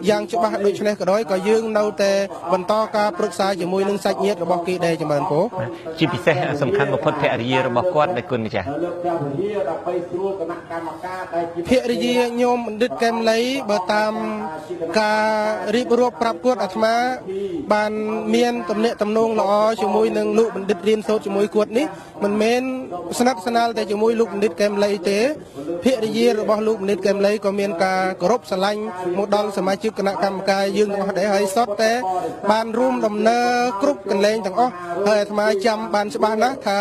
យ៉ាងច្បាស់ដូចនេះក៏ដោយក៏យើងនៅតែបន្តការប្រឹក្សាជាមួយនឹងសាច់ញាតិរបស់គេដែរចម្រើនពូជាពិសេសសំខាន់បំផុតភរិយារបស់គាត់ដែលគុណម្ចាស់ភរិយាញោមបណ្ឌិតកែមលីបើតាមការរៀបរាប់ប្រាប់គាត់អាត្មាបានមានទំនាក់ទំនងល្អជាមួយនឹងលោកបណ្ឌិតរៀនសូត្រជាមួយគាត់នេះមិនមែនស្និទ្ធស្នាលតែជាមួយលោកបណ្ឌិតកែមលីទេភរិយារបស់លោកបណ្ឌិតកែមលីក៏មានការគោរពស្រឡាញ់មកដល់សមាជិកគណៈកម្មការយើងទាំងអស់ដែរហើយសុទ្ធតែបានរួមដំណើរគ្រប់កន្លែងទាំងអស់ហើយអាត្មាចាំបានច្បាស់ណាស់ថា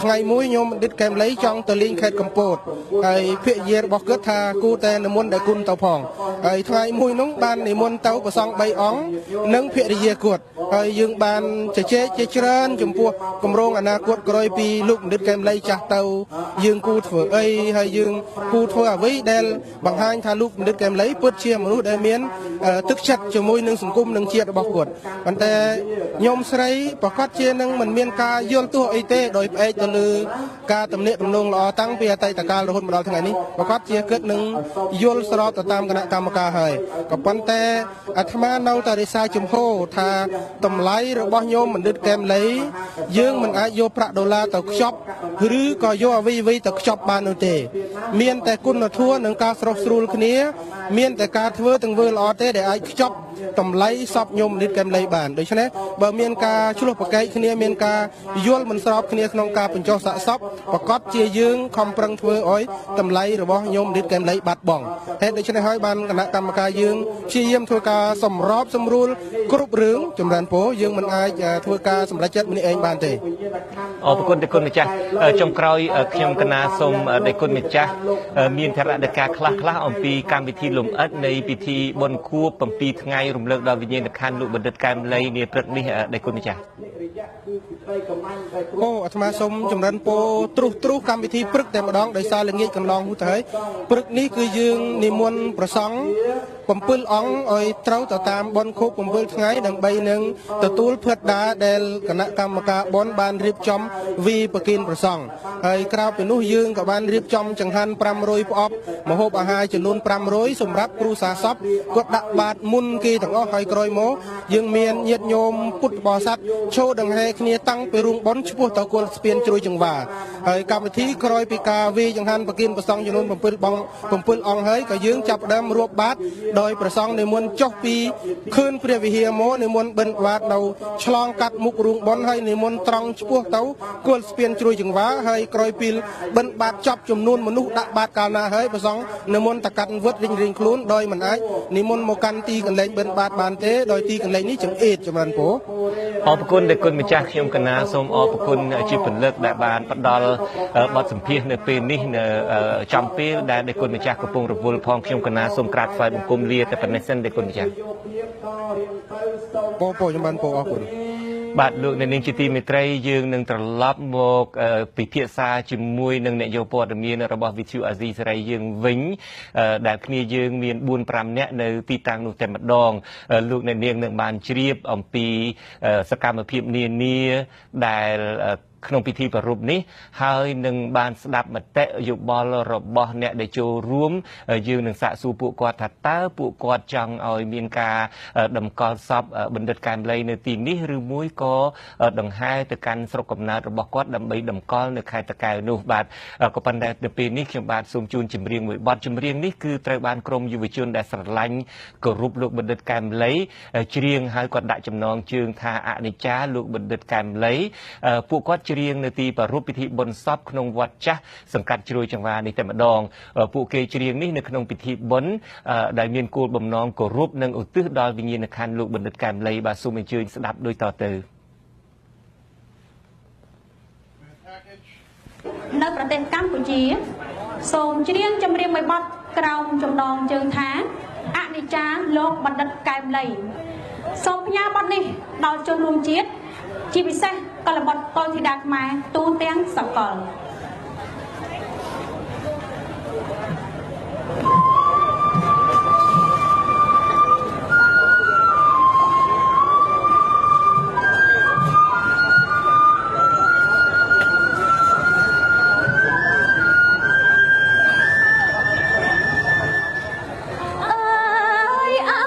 ថ្ងៃមួយញោមបណ្ឌិតកែមលីចង់ទៅលេងខេត្តកំពតហើយភរិយារបស់គាត់ថាគូតែនិមន្តតែគុណទៅផងហើយថ្ងៃមួយនោះបាននិមន្តទៅព្រះសង្ឃ3អង្គនិងភរិយាគាត់ហើយយើងបានជជែកជាច្រើនចំពោះគម្រោងអនាគតក្រោយពីលោកបណ្ឌិតកែមលីចាស់ទៅយើងគូធ្វើអីហើយយើងគូធ្វើអ្វីដែលបង្ហាញថាលោកបណ្ឌិតកែមលីពិតជាមនុស្សដែលមានទឹកចិត្តជាមួយនឹងសង្គមនិងជាតិរបស់គាត់ប៉ុន្តែញោមស្រីប្រកាសជានឹងមិនមានការយល់ទោះអីទេដោយផ្អែកទៅលើការទំនាក់ទំនងល្អតាំងពីអតីតកាលរហូតមកដល់ថ្ងៃនេះប្រកាសជាគិតនឹងយល់ស្របទៅតាមគណៈកម្មការហើយក៏ប៉ុន្តែអាត្មានៅតែរិះសាជំហរថាតម្លៃរបស់ញោមបណ្ឌិតកែមលីយើងមិនអាចយកប្រាក់ដុល្លារទៅខ្ចប់ឬក៏យកអ្វីៗទៅខ្ចប់បាននោះទេមានតែគុណធម៌និងការស្រស់ស្រួលគ្នាមានតែការធ្វើទាំងធ្វើល្អទេដែលអាចខ្ចប់តម្លៃសពញោមបណ្ឌិតកែមលីបានដូច្នេះបើមានការឆ្លោះប្រកែកគ្នាមានការយល់មិនស្របគ្នាក្នុងការបញ្ចុះសាកសពប្រកាសជាយើងខំប្រឹងធ្វើឲ្យតម្លៃរបស់ញោមបណ្ឌិតកែមលីបាត់បង់ហេតុដូច្នេះហើយបានគណៈកម្មការយើងព្យាយាមធ្វើការសម្របសម្រួលគ្រប់រឿងចម្រើនពរយើងមិនអាចធ្វើការសម្រេចចិត្តម្នាក់ឯងបានទេអរគុណទៅគុណម្ចាស់ចុងក្រោយខ្ញុំកណាសូមដែលគុណម្ចាស់មានធរណការខ្លះអំពីកម្មវិធីលំអិតនៃពិធីបុណ្យខួប7ថ្ងៃរំលឹកដល់វិញ្ញាណក្ខន្ធលោកបណ្ឌិតកែមលីនាព្រឹកនេះដែលគុណម្ចាស់អូអាត្មាសូមចម្រើនពរទ្រុសកម្មវិធីព្រឹកតែម្ដងដោយសារល្ងាចកន្លងទៅហើយព្រឹកនេះគឺយើងនិមន្តព្រះសង្ឃ7អង្គឲ្យត្រូវទៅតាមបុណ្យខួប7ថ្ងៃដើម្បីនឹងទទួលភត្តាដែលគណៈកម្មការបុណ្យបានរៀបចំវីប្រគិនព្រះសង្ឃហើយក្រៅពីនោះយើងក៏បានរៀបចំចង្ហាន់500ផ្អប់ម្ហូបអាហារចំនួន500សម្រាប់គ្រូសាសពគាត់ដាក់បាតមុនគេទាំងអស់ហើយក្រោយមកយើងមានញាតិញោមពុទ្ធបរិស័ទឈរដង្ហែគ្នាតាំងពីរូងបុណ្យឆ្ពោះទៅគល់ស្ពានជ្រោយចង្វាហើយកម្មវិធីក្រោយពីការវីចង្ហាន់ប្រគិនព្រះសង្ឃចំនួន7អង្គហើយក៏យើងចាប់ផ្ដើមរួបបាតដោយព្រះសង្ឃនិមន្តចុះពីខឿនព្រះវិហារមកនិមន្តបិណ្ឌបាតនៅឆ្លងកាត់មុខរូងបុណ្យហើយនិមន្តត្រង់ឆ្ពោះទៅគល់ស្ពានជ្រោយចង្វាហើយក្រោយពីបិណ្ឌបាតចប់ចំនួនមនុស្សដាក់បាតកាលណាហើយព្រះសង្ឃនិមន្តតកាត់វឹតរៀងខ្លួនដោយមិនអាចនិមន្តមកកាន់ទីកន្លែងបិណ្ឌបាតបានទេដោយទីកន្លែងនេះចង្អេតចម្រើនពរអរគុណដល់គុណម្ចាស់ខ្ញុំកណាសូមអរគុណជាពលឹកដែលបានផ្ដល់បទសម្ភាសន៍នៅពេលនេះនៅចំពេលដែលគុណម្ចាស់កំពុងរវល់ផងខ្ញុំកណាសូមក្រាបថ្វាយបង្គំលាតែប៉ុណ្ណេះសិនដល់គុណម្ចាស់ពរខ្ញុំបានពរអរគុណបាទលោកអ្នកនាងជាទីមេត្រីយើងនឹងត្រឡប់មកពិភាក្សាជាមួយនឹងអ្នកយកព័ត៌មានរបស់វិទ្យុអាស៊ីសេរីយើងវិញដែលគ្នាយើងមាន4-5នាក់នៅទីតាំងនោះតែម្ដងលោកអ្នកនាងនឹងបានជ្រាបអំពីសកម្មភាពនានាដែលក្នុងពិធីប្រារព្ធនេះហើយនឹងបានស្ដាប់មតិយោបល់របស់អ្នកដែលចូលរួមយើងនឹងសាកសួរពួកគាត់ថាតើពួកគាត់ចង់ឲ្យមានការតម្កល់សពបណ្ឌិតកែមលីនៅទីនេះឬមួយក៏ដង្ហែទៅកាន់ស្រុកកំណើតរបស់គាត់ដើម្បីតម្កល់នៅខេត្តតាកែវនោះបាទក៏ប៉ុន្តែនៅពេលនេះខ្ញុំបាទសូមជូនចម្រៀងមួយបទចម្រៀងនេះគឺត្រូវបានក្រុមយុវជនដែលស្រឡាញ់គោរពលោកបណ្ឌិតកែមលីច្រៀងហើយគាត់ដាក់ចំណងជើងថាអនិច្ចាលោកបណ្ឌិតកែមលីពួកគាត់ច្រៀងនៅទីប្រារព្ធពិធីបុណ្យសពក្នុងវត្តចាស់សង្កាត់ជ្រោយចង្វានេះតែម្ដងពួកគេច្រៀងនេះនៅក្នុងពិធីបុណ្យដែលមានគោលបំណងគោរពនិងឧទ្ទិសដល់វិញ្ញាណក្ខន្ធលោកបណ្ឌិតកែមលីបាទសូមអញ្ជើញស្ដាប់ដូចតទៅនៅប្រទេសកម្ពុជាសូមច្រៀងចម្រៀងមួយបទក្រោមចំណងជើងថាអនិច្ចាលោកបណ្ឌិតកែមលីសូមផ្ញើបទនេះដល់ជនរួមជាតិជាពិសេសកលបុត្រកុលធីតាខ្មែរទូទាំងសកលអើយអើ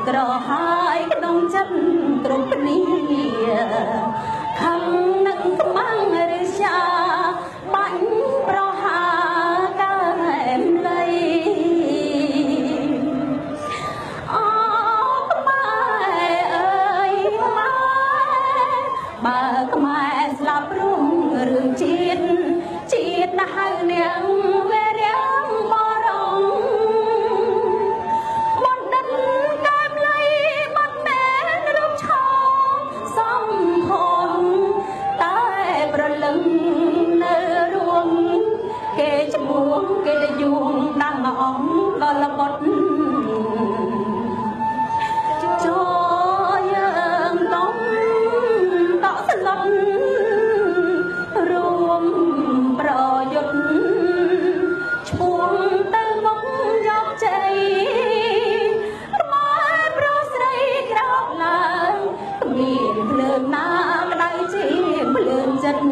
ក្រហើយក្នុងចិត្តគ្រប់គ្នាខំនឹងខ្មាំងរិះសាបាញ់ប្រហាកែមលៃអូខ្មែរអើយខ្មែរបើខ្មែរស្លាប់រួមរឿងជាតិណាស់ហៅនាងវេរាំបរងបណ្ឌិតកែមលៃបាត់មែនរូបឆោសំហនតែប្រលឹងនៅរួមគេឈ្មោះគេយួងដាំអង្គដល់បុតចូលយើងតំតក់ស្លុតរួមប្រយុទ្ធឈ្មោះទៅមុខយកជ័យខ្មែរប្រុសស្រីក្រោកឡើងមានភ្លើងណាក្តៅជាភ្លើងចិត្ត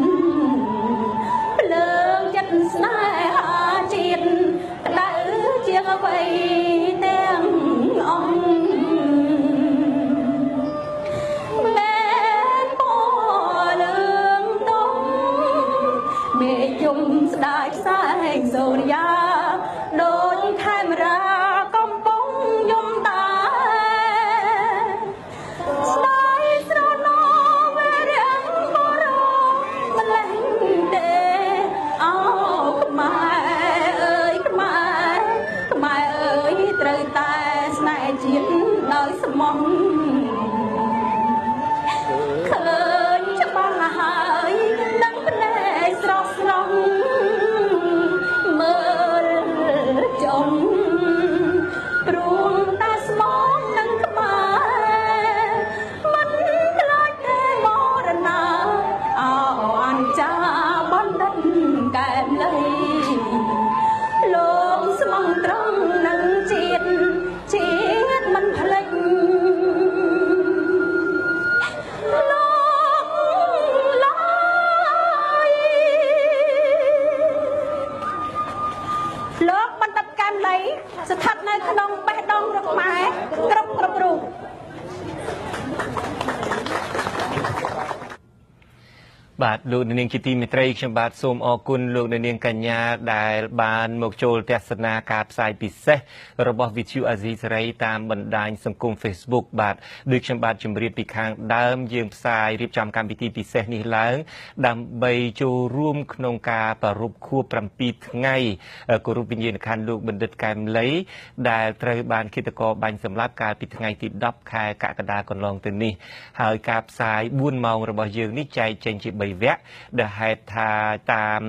ស្នេហាជាតិក្តៅជាងអ្វីទាំងអង្គមែនពណ៌លឿងទុំមេយំស្ដាយផ្សែងសូរិយាដូចខេមរាកំពុងយំតាស្ដាយស្រណោវេរាំបរោម្លេះទេអូខ្មែរអើយខ្មែរអើយត្រូវតែស្នេហ៍ជាតិដោយស្មោះឃើញច្បាស់ហើយនឹងភ្នែកស្រស់ស្រង់មើលចុងព្រមតែស្មោះនឹងខ្មែរមិនខ្លាចទេមរណាអោអញ្ចាបណ្ឌិតកែមលៃលោកស្មងត្រង់នឹងជាតិមិនភ្លេចលោកបណ្ឌិតកែមលៃស្ថិតនៅក្នុងបេះដូងរបស់ខ្មែរគ្រប់រូបបាទលោកនាងជាទីមេត្រីខ្ញុំបាទសូមអរគុណលោកនាងកញ្ញាដែលបានមកចូលទស្សនាការផ្សាយពិសេសរបស់ VTV អាស៊ីសេរីតាមបណ្ដាញសង្គម Facebook បាទដូចខ្ញុំបាទជម្រាបពីខាងដើមយើងផ្សាយរៀបចំកម្មវិធីពិសេសនេះឡើងដើម្បីចូលរួមក្នុងការប្រារព្ធខួប7ថ្ងៃគោរពវិញ្ញាណក្ខន្ធលោកបណ្ឌិតកែមលីដែលត្រូវបានឃាតករបាញ់សម្លាប់កាលពីថ្ងៃទី10ខែកក្កដាកន្លងទៅនេះហើយការផ្សាយ4ម៉ោងរបស់យើងនេះចែកចេញជា3 វគ្គដែលហេតុថាតាម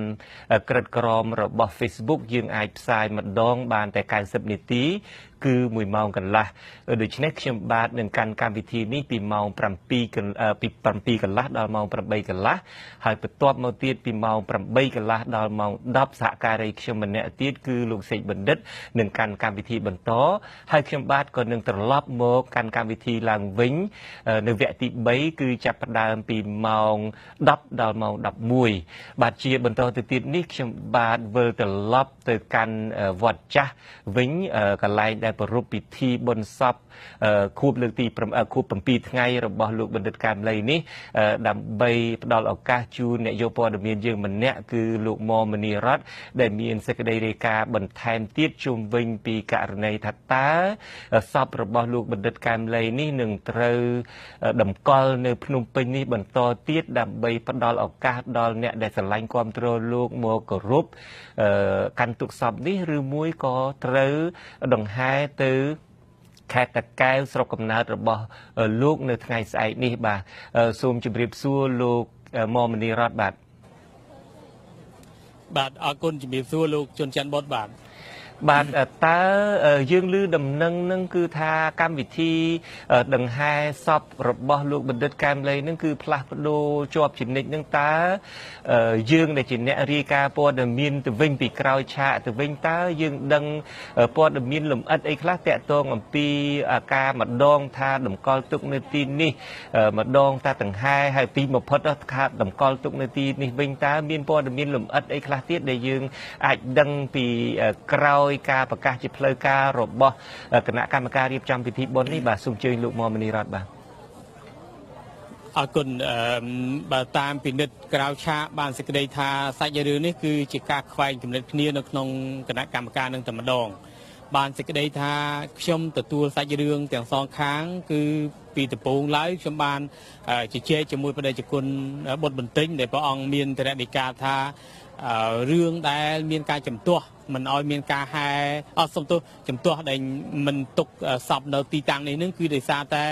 ក្រិតក្រមរបស់ Facebook យើងអាចផ្សាយម្ដងបានតែ90នាទីគឺ1ម៉ោងកន្លះដូច្នេះខ្ញុំបាទនឹងកាន់កម្មវិធីនេះពីម៉ោង7កន្លះដល់ម៉ោង8កន្លះហើយបន្ទាប់មកទៀតពីម៉ោង8កន្លះដល់ម៉ោង10សហការីខ្ញុំម្នាក់ទៀតគឺលោកសេកបណ្ឌិតនឹងកាន់កម្មវិធីបន្តហើយខ្ញុំបាទក៏នឹងត្រឡប់មកកាន់កម្មវិធីឡើងវិញនៅវគ្គទី3គឺចាប់ផ្ដើមពីម៉ោង10ដល់ម៉ោង11បាទជាបន្តទៅទៀតនេះខ្ញុំបាទវិលត្រឡប់ទៅកាន់វត្តចាស់វិញកន្លែងដែលប្រារព្ធពិធីបុណ្យសពខួបលើកទីខួប7ថ្ងៃរបស់លោកបណ្ឌិតកែមលីនេះដើម្បីផ្ដល់ឱកាសជូនអ្នកយកព័ត៌មានយើងម្នាក់គឺលោកមមនីរតដែលមានសេចក្តីរាយការណ៍បន្ថែមទៀតជុំវិញពីករណីថាតើសពរបស់លោកបណ្ឌិតកែមលីនេះនឹងត្រូវតម្កល់នៅភ្នំពេញនេះបន្តទៀតដើម្បីផ្ដល់ឱកាសដល់អ្នកដែលស្រឡាញ់គាំទ្រលោកមកគោរពកាន់ទុក្ខសពនេះឬមួយក៏ត្រូវដង្ហែទៅខេត្តតាកែវស្រុកកំណើតរបស់លោកនៅថ្ងៃស្អែកនេះបាទសូមជម្រាបសួរលោកមមនីរតបាទអរគុណជំរាបសួរលោកជុនច័ន្ទបុតបាទ បាទតើយើងឮដំណឹងនឹងគឺថាកម្មវិធីដង្ហែសពរបស់លោកបណ្ឌិតកែមលីនឹងគឺផ្លាស់ប្ដូរជាប់ជានិច្ចនឹងតើយើងដែលជាអ្នករាយការណ៍ព័ត៌មានទៅវិញពីក្រោយឆាកទៅវិញតើយើងដឹងព័ត៌មានលម្អិតអីខ្លះតាក់ទងអំពីការម្ដងថាតម្កល់ទុកនៅទីនេះម្ដងថាដង្ហែហើយទីបំផុតថាតម្កល់ទុកនៅទីនេះវិញតើមានព័ត៌មានលម្អិតអីខ្លះទៀតដែលយើងអាចដឹងពីក្រោយ ដោយការប្រកាសជាផ្លូវការរបស់គណៈកម្មការរៀបចំពិធីបុណ្យនេះបាទសូមអញ្ជើញលោកមនីរតបាទអរគុណបើតាមពិនិត្យក្រៅឆាកបានសេចក្តីថាសាច់រឿងនេះគឺជាការខ្វែងគំនិតគ្នានៅក្នុងគណៈកម្មការនឹងតែម្ដងបានសេចក្តីថាខ្ញុំទទួលសាច់រឿងទាំងសងខាងគឺពីដំបូងឡើយខ្ញុំបានជជែកជាមួយបដិជគុណបុត្របន្ទិញដែលព្រះអង្គមានតរដីកាថារឿងដែលមានការចំទាស់មិនឲ្យមានការហែសុំទោសចំទាស់ដែលមិនទុកសពនៅទីតាំងនេះនឹងគឺដោយសារតែ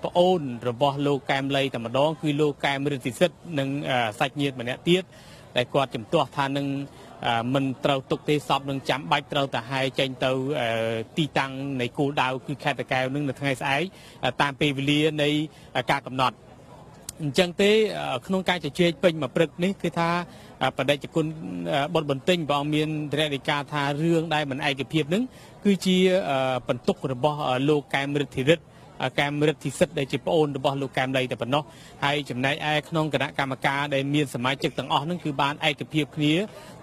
ប្អូនរបស់លោកកែមលីតែម្ដងគឺលោកកែមរិទ្ធិសិទ្ធនិងសាច់ញាតិម្នាក់ទៀតដែលគាត់ចំទាស់ថានឹងមិនត្រូវទុកទេសពនឹងចាំបាច់ត្រូវតែហែចេញទៅទីតាំងនៃគោលដៅគឺខេត្តតាកែវនឹងនៅថ្ងៃស្អែកតាមពេលវេលានៃការកំណត់អញ្ចឹងទេក្នុងការជជែកពេញមួយព្រឹកនេះគឺថាបដិជគុណបុត្របន្ទិញព្រះអង្គមានតរដីកាថារឿងដែលមិនឯកភាពនឹងគឺជាបន្ទុករបស់លោកកែមរិទ្ធិរិទ្ធកែមរិទ្ធិសិទ្ធដែលជាប្អូនរបស់លោកកែមលីតែប៉ុណ្ណោះហើយចំណែកឯក្នុងគណៈកម្មការដែលមានសមាជិកទាំងអស់នឹងគឺបានឯកភាពគ្នា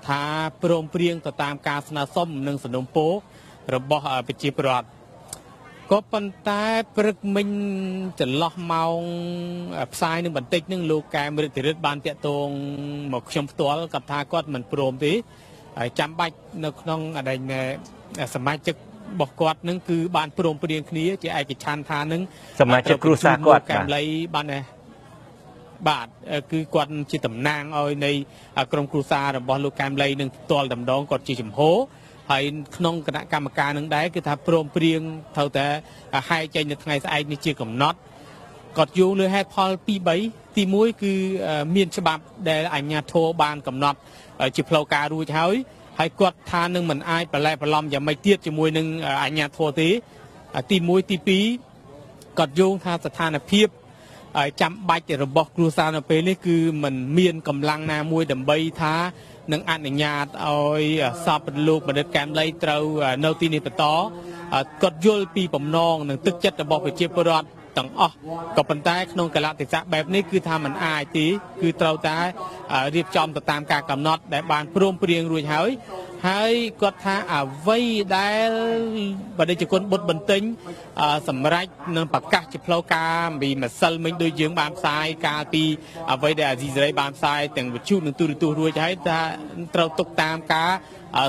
ថាព្រមព្រៀងទៅតាមការស្នើសុំនិងសំណូមពររបស់ប្រជាពលរដ្ឋក៏ប៉ុន្តែព្រឹកមិញចន្លោះម៉ោងផ្សាយនឹងបន្តិចនឹងលោកកែមរិទ្ធិរិទ្ធបានតាក់ទងមកខ្ញុំផ្ទាល់គាត់ថាគាត់មិនព្រមទេហើយចាំបាច់នៅក្នុងសមាជិករបស់គាត់នឹងគឺបានព្រមព្រៀងគ្នាជាឯកច្ឆន្ទថានឹងសមាជិកគ្រួសារគាត់កែមលីបានបាទគឺគាត់ជាតំណាងឲ្យនៃក្រុមគ្រួសាររបស់លោកកែមលីនឹងផ្ទាល់តម្ដងគាត់ជាចំហហើយក្នុងគណៈកម្មការនឹងដែរគឺថាព្រមព្រៀងត្រូវតែហែកចេញនៅថ្ងៃស្អែកនេះជាកំណត់គាត់យោងលើហេតុផល2 3ទី1គឺមានច្បាប់ដែលអាជ្ញាធរបានកំណត់ជាផ្លូវការរួចហើយគាត់ថានឹងមិនអាចប្រឡែប្រឡំយ៉ាងម៉េចទៀតជាមួយនឹងអាជ្ញាធរទេទី1ទី2គាត់យោងថាស្ថានភាពចាំបាច់របស់គ្រួសារនៅពេលនេះគឺមិនមានកម្លាំងណាមួយដើម្បីថានឹងអនុញ្ញាតឲ្យសពលោកបណ្ឌិតកែមលីត្រូវនៅទីនេះបន្តគាត់យល់ពីបំណងនិងទឹកចិត្តរបស់ប្រជាពលរដ្ឋទាំងអស់ក៏ប៉ុន្តែក្នុងកលៈទេសៈបែបនេះគឺថាมันអាចទេគឺត្រូវតែរៀបចំទៅតាមការកំណត់ដែលបានព្រមព្រៀងរួចហើយគាត់ថាអ្វីដែលបដិជគុណបុត្របន្ទិញសម្រាប់នឹងប្រកាសជាផ្លូវការពីម្សិលមិញដូចយើងបានផ្សាយកាលពីអ្វីដែលអាស៊ីសេរីបានផ្សាយទាំងវិទ្យុនិងទូរទស្សន៍រួចហើយថាត្រូវទុកតាមការ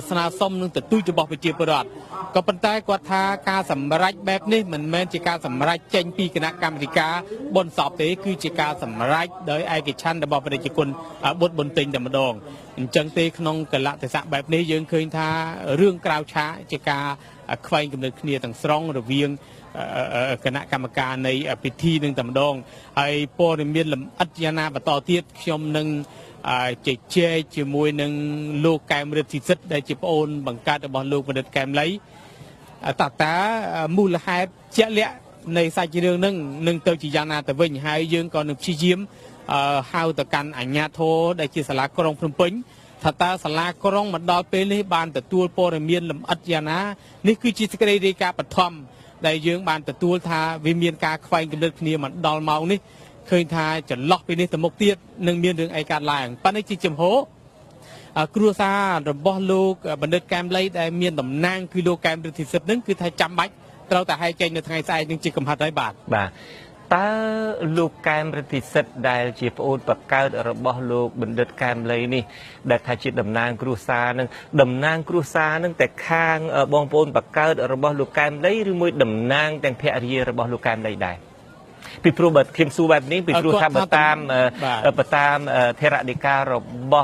ស្នើសុំនឹងទទូចរបស់ប្រជាពលរដ្ឋក៏ប៉ុន្តែគាត់ថាការសម្រេចបែបនេះមិនមែនជាការសម្រេចចេញពីគណៈកម្មាធិការបុណ្យសពទេគឺជាការសម្រេចដោយឯកច្ឆន្ទរបស់បដិជគុណបុត្របន្ទិញតែម្ដងអញ្ចឹងទេក្នុងកលៈទេសៈបែបនេះយើងឃើញថារឿងក្រៅឆាកជាការខ្វែងគំនិតគ្នាទាំងស្រុងរវាងគណៈកម្មការនៃពិធីនឹងតែម្ដងហើយព័ត៌មានលម្អិតយ៉ាងណាបន្តទៀតខ្ញុំនឹងជជែកជាមួយនឹងលោកកែមរិទ្ធិសិទ្ធដែលជាប្អូនបង្កើតរបស់លោកបណ្ឌិតកែមលីតាមូលហេតុជាក់លាក់នៃសាច់រឿងនឹងទៅជាយ៉ាងណាទៅវិញហើយយើងក៏នឹងព្យាយាមហៅទៅកាន់អាជ្ញាធរដែលជាសាលាក្រុងភ្នំពេញថាតើសាលាក្រុងមកដល់ពេលនេះបានទទួលព័ត៌មានលម្អិតយ៉ាងណានេះគឺជាសេចក្តីរាយការណ៍បឋមដែលយើងបានទទួលថាវាមានការខ្វែងគំនិតគ្នាមកដល់ម៉ោងនេះឃើញថាចន្លោះពីនេះទៅមុខទៀតនឹងមានរឿងអីកើតឡើងប៉ុន្តែជាចំហគ្រួសាររបស់លោកបណ្ឌិតកែមលីដែលមានតំណាងគឺលោកកែមរិទ្ធិសិទ្ធនឹងគឺថាចាំបាច់ត្រូវតែហែកចេញនៅថ្ងៃស្អែកនឹងជាកំហិតហើយបាទតើលោកកែមរិទ្ធិសិទ្ធដែលជាប្អូនបង្កើតរបស់លោកបណ្ឌិតកែមលីនេះដែលថាជាតំណាងគ្រួសារនឹងតែខាងបងប្អូនបង្កើតរបស់លោកកែមលីឬមួយតំណាងទាំងភរិយារបស់លោកកែមលីដែរពីព្រោះបើខ្ញុំសួរបែបនេះពីព្រោះថាបើតាមថេរដីការបស់